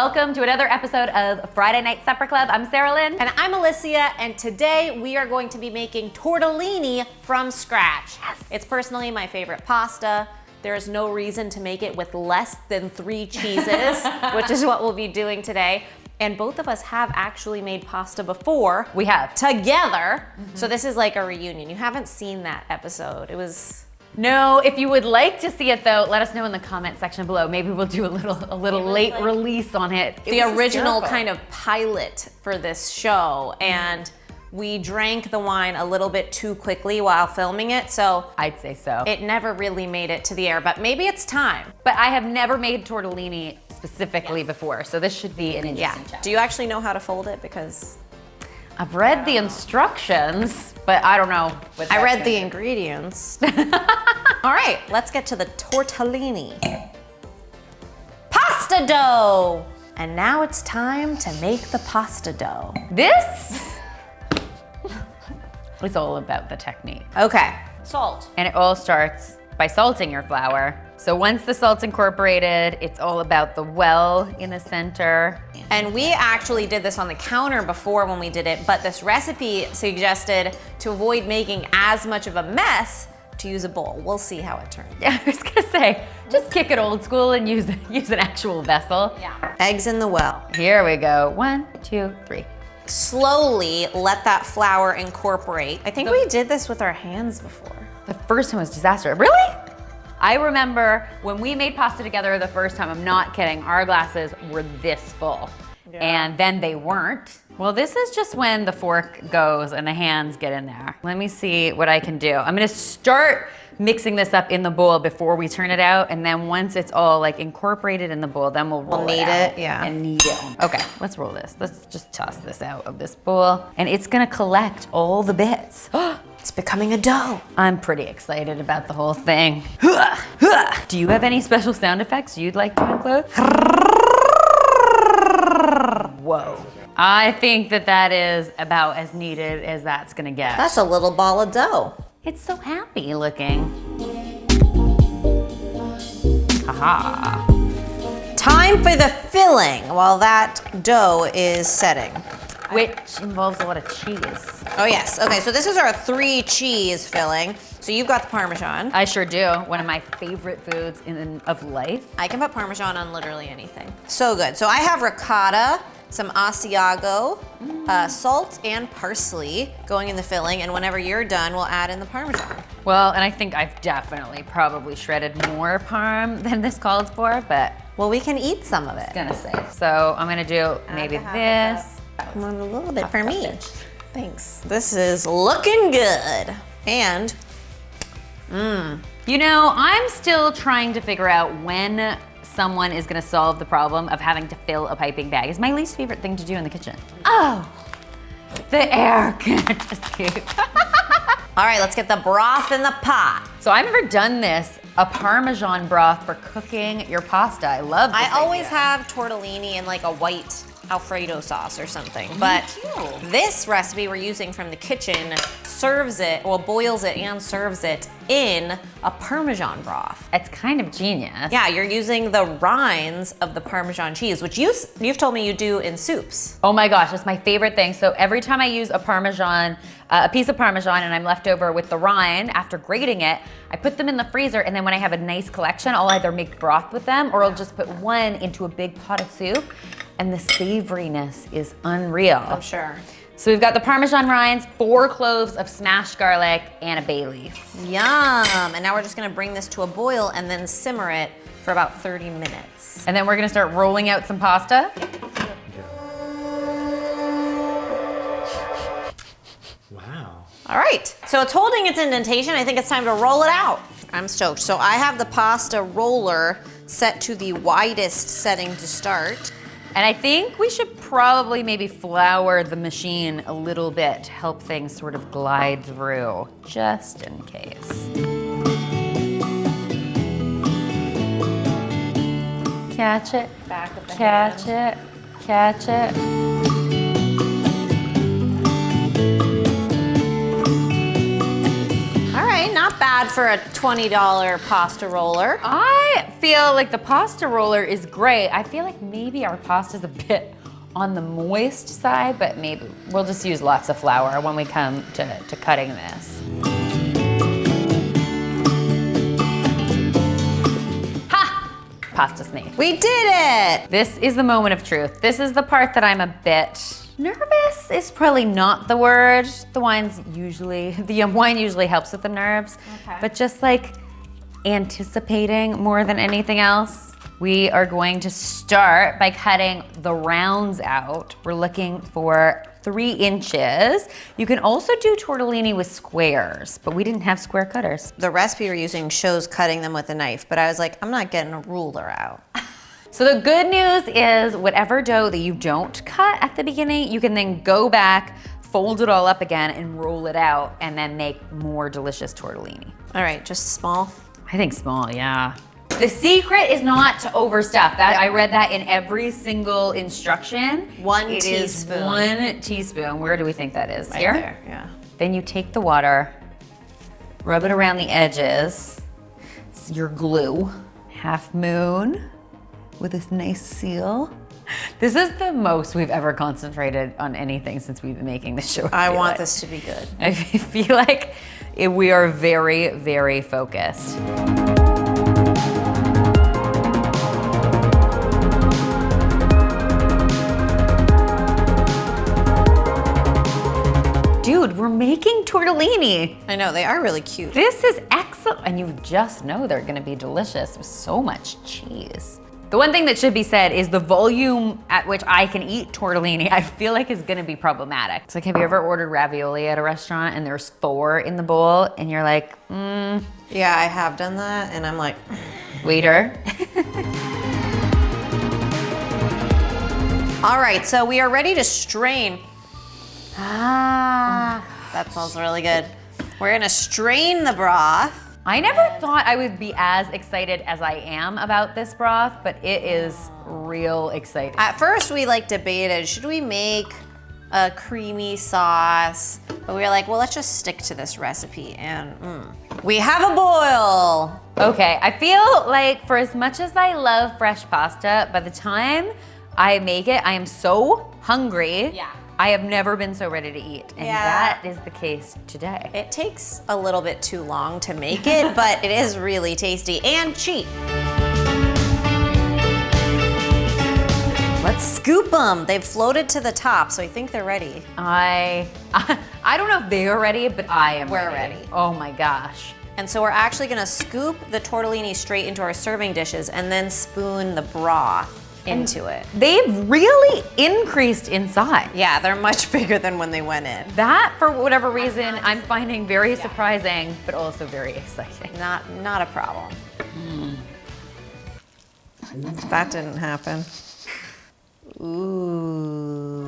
welcome to another episode of Friday Night Supper Club. I'm Sarah Lynn. And I'm Alicia, and today we are going to be making tortellini from scratch. Yes. It's personally my favorite pasta. There is no reason to make it with less than 3 cheeses, which is what we'll be doing today. And both of us have actually made pasta before. We have. Together. So this is like a reunion. You haven't seen that episode. It was... No, if you would like to see it though, let us know in the comment section below. Maybe we'll do a little late release on it. The original kind of pilot for this show, and we drank the wine a little bit too quickly while filming it, so I'd say so. it never really made it to the air, but maybe it's time. But I have never made tortellini specifically before, so this should be an interesting challenge. Do you actually know how to fold it? Because I've read the instructions, but I don't know. what I that's read gonna the do. ingredients. All right, let's get to the tortellini. Pasta dough! And now it's time to make the pasta dough. This is all about the technique. Okay, salt. And it all starts by salting your flour. So once the salt's incorporated, it's all about the well in the center. And we actually did this on the counter before when we did it, but this recipe suggested to avoid making as much of a mess to use a bowl. We'll see how it turns. Yeah, I was gonna say, just kick it old school and use an actual vessel. Yeah. Eggs in the well. Here we go. 1, 2, 3. Slowly let that flour incorporate. I think we did this with our hands before. The first one was disaster. Really? I remember when we made pasta together the first time, I'm not kidding, our glasses were this full. Yeah. And then they weren't. Well, this is just when the fork goes and the hands get in there. Let me see what I can do. I'm gonna start mixing this up in the bowl before we turn it out, and then once it's all like incorporated in the bowl, then we'll roll knead it out it, yeah. and knead it. Okay, let's roll this. Let's just toss this out of this bowl, and it's gonna collect all the bits. It's becoming a dough. I'm pretty excited about the whole thing. Do you have any special sound effects you'd like to include? Whoa. I think that is about as needed as that's gonna get. That's a little ball of dough. It's so happy looking. Haha. Time for the filling while that dough is setting. Which involves a lot of cheese. Oh yes, okay, so this is our 3 cheese filling. So you've got the Parmesan. I sure do. One of my favorite foods of life. I can put Parmesan on literally anything. So good. So I have ricotta, some Asiago, salt and parsley going in the filling, and whenever you're done, we'll add in the Parmesan. Well, and I think I've definitely probably shredded more parm than this called for, but Well, we can eat some of it. gonna say. So I'm gonna do maybe this. I want a little bit for me. Thanks. This is looking good. And, You know, I'm still trying to figure out when someone is gonna solve the problem of having to fill a piping bag. It's my least favorite thing to do in the kitchen. Oh, the air can't escape. all right, let's get the broth in the pot. So I've never done this, a Parmesan broth for cooking your pasta. I love this I always idea. have tortellini in like a white Alfredo sauce or something, but too. this recipe we're using from the kitchen serves it, well, boils it and serves it in a Parmesan broth. It's kind of genius. Yeah, you're using the rinds of the Parmesan cheese, which you've told me you do in soups. Oh my gosh, that's my favorite thing. So every time I use a Parmesan, a piece of Parmesan and I'm left over with the rind after grating it, I put them in the freezer, and then when I have a nice collection, I'll either make broth with them or I'll just put one into a big pot of soup, and the savoriness is unreal. I'm sure. So we've got the Parmesan rinds, 4 cloves of smashed garlic, and a bay leaf. Yum, and now we're just gonna bring this to a boil and then simmer it for about 30 minutes. And then we're gonna start rolling out some pasta. Wow. All right, so it's holding its indentation. I think it's time to roll it out. I'm stoked. So I have the pasta roller set to the widest setting to start. And I think we should probably maybe flour the machine a little bit to help things sort of glide through, just in case. Catch it, Back with the catch it, catch it. All right, not bad for a $20 pasta roller. I feel like the pasta roller is great. I feel like maybe our pasta's a bit on the moist side, but maybe we'll just use lots of flour when we come to cutting this. Ha! Pasta's made. We did it! This is the moment of truth. This is the part that I'm a bit nervous is probably not the word. The wine usually helps with the nerves. Okay. But just like anticipating more than anything else, we are going to start by cutting the rounds out. We're looking for 3 inches. You can also do tortellini with squares, but we didn't have square cutters. The recipe we're using shows cutting them with a knife, but I was like, I'm not getting a ruler out. So the good news is whatever dough that you don't cut at the beginning, you can then go back, fold it all up again and roll it out and then make more delicious tortellini. All right, just small. I think small, yeah. The secret is not to overstuff. That I read that in every single instruction. One teaspoon. 1 teaspoon. Where do we think that is? Right Here? there, yeah. Then you take the water, rub it around the edges. It's your glue. Half moon with this nice seal. This is the most we've ever concentrated on anything since we've been making this show. I want this to be good. I feel like we are very, very focused. Dude, we're making tortellini. I know, they are really cute. This is excellent. And you just know they're gonna be delicious with so much cheese. The one thing that should be said is the volume at which I can eat tortellini, I feel like is gonna be problematic. It's like, have you ever ordered ravioli at a restaurant and there's 4 in the bowl and you're like, Yeah, I have done that, and I'm like, waiter. all right, so we are ready to strain. Ah. That smells really good. We're gonna strain the broth. I never thought I would be as excited as I am about this broth, but it is real exciting. At first we like debated, should we make a creamy sauce? But we were like, well, let's just stick to this recipe, and we have a boil. Okay, I feel like for as much as I love fresh pasta, by the time I make it, I am so hungry. Yeah. I have never been so ready to eat, and Yeah. that is the case today. It takes a little bit too long to make it, but it is really tasty and cheap. Let's scoop them. They've floated to the top, so I think they're ready. I don't know if they are ready, but I am We're ready. Oh my gosh. And so we're actually gonna scoop the tortellini straight into our serving dishes and then spoon the broth into it. They've really increased in size. Yeah, they're much bigger than when they went in. That, for whatever reason, I'm finding very surprising, but also very exciting. Not a problem. That didn't happen. Ooh.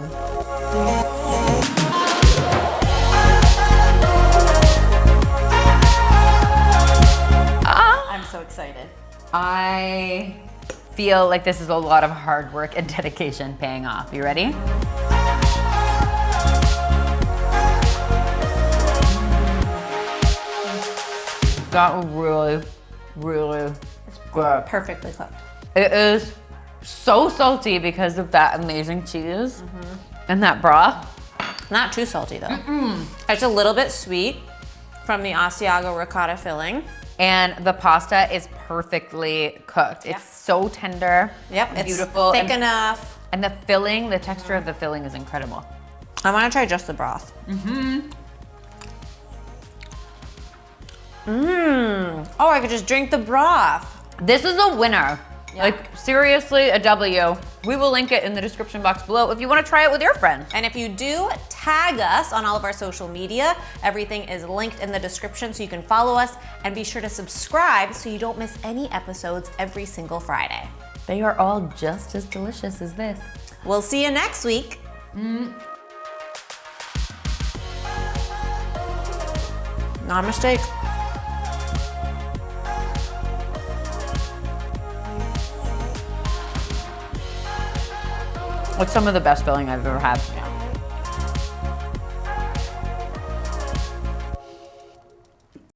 I'm so excited. I feel like this is a lot of hard work and dedication paying off. You ready? That was really, really good. Perfectly cooked. It is so salty because of that amazing cheese and that broth. Not too salty though. It's a little bit sweet from the Asiago ricotta filling. And the pasta is perfectly cooked. Yep. It's so tender. Yep, it's beautiful. thick enough. And the filling, the texture of the filling is incredible. I want to try just the broth. Oh, I could just drink the broth. This is a winner. Like, seriously, a W. We will link it in the description box below if you want to try it with your friends. And if you do, tag us on all of our social media. Everything is linked in the description so you can follow us, and be sure to subscribe so you don't miss any episodes every single Friday. They are all just as delicious as this. We'll see you next week. Not a mistake. It's some of the best filling I've ever had.